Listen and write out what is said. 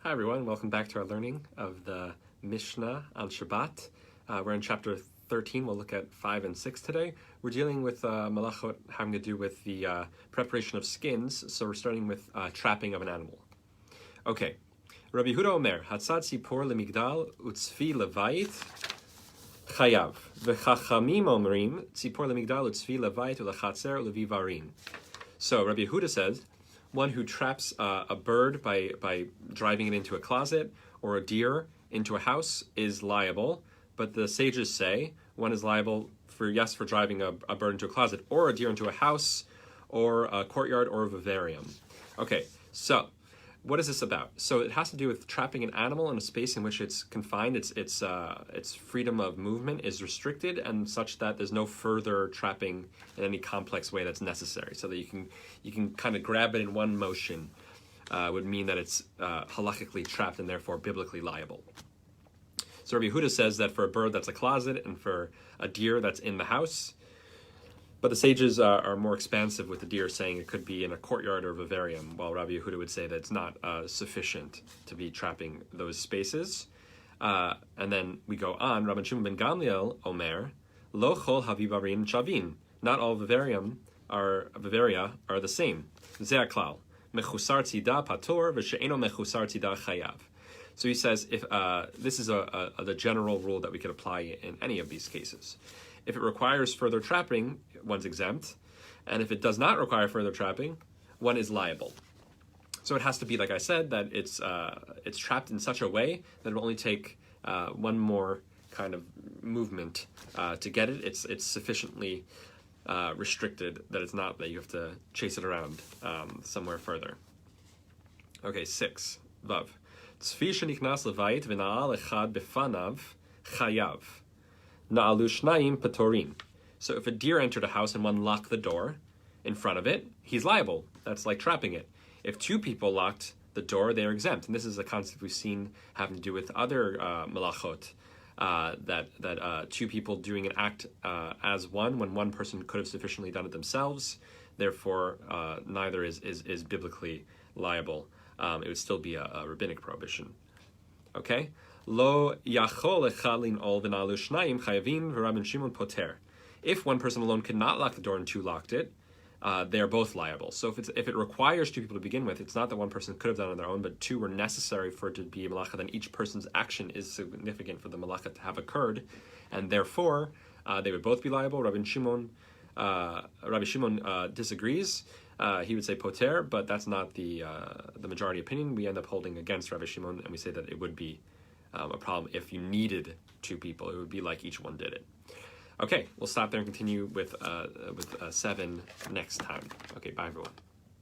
Hi everyone, welcome back to our learning of the Mishnah on Shabbat. We're in chapter 13, we'll look at 5 and 6 today. We're dealing with malachot having to do with the preparation of skins, so we're starting with trapping of an animal. Okay, Rabbi Huda Omer, Hatzad Sipor lemigdal utzvi levayit chayav. V'chachamim omrim, Sipor lemigdal utzvi levayit ulachatzer ulevivarin. So Rabbi Huda says, one who traps a bird by driving it into a closet or a deer into a house is liable, but the sages say one is liable for driving a bird into a closet or a deer into a house or a courtyard or a vivarium. Okay, so what is this about? So it has to do with trapping an animal in a space in which it's confined. Its freedom of movement is restricted, and such that there's no further trapping in any complex way that's necessary. So that you can kind of grab it in one motion would mean that it's halachically trapped and therefore biblically liable. So Rabbi Huda says that for a bird that's a closet and for a deer that's in the house. But the sages are more expansive with the deer, saying it could be in a courtyard or vivarium, while Rabbi Yehuda would say that it's not sufficient to be trapping those spaces. And then we go on. Rabbi Shimon ben Gamliel Omer, Lo chol havivarin chavin. Not all vivaria are the same. Ze haklal. Mechusar tzida pator v'she'eno mechusar tzida chayav. So he says if this is the general rule that we could apply in any of these cases. If it requires further trapping, one's exempt. And if it does not require further trapping, one is liable. So it has to be, like I said, that it's trapped in such a way that it will only take one more kind of movement to get it. It's sufficiently restricted that it's not that you have to chase it around somewhere further. Okay, 6. Vav. Tzfi sheniknas levayit v'na'al echad befanav chayav. Na'alu shnayim patorin. So if a deer entered a house and one locked the door in front of it, he's liable. That's like trapping it. If two people locked the door, they are exempt. And this is a concept we've seen having to do with other malachot, that two people doing an act as one when one person could have sufficiently done it themselves. Therefore, neither is biblically liable. It would still be a rabbinic prohibition. Okay? Lo yachol echalin ol v'nalu shnayim chayavin v'Rabbi Shimon poter. If one person alone could not lock the door and two locked it, they are both liable. So if it requires two people to begin with, it's not that one person could have done it on their own, but two were necessary for it to be a malacha. Then each person's action is significant for the malacha to have occurred, and therefore they would both be liable. Rabbi Shimon disagrees. He would say poter, but that's not the majority opinion. We end up holding against Rabbi Shimon, and we say that it would be a problem if you needed two people. It would be like each one did it. Okay, we'll stop there and continue with 7 next time. Okay, bye everyone.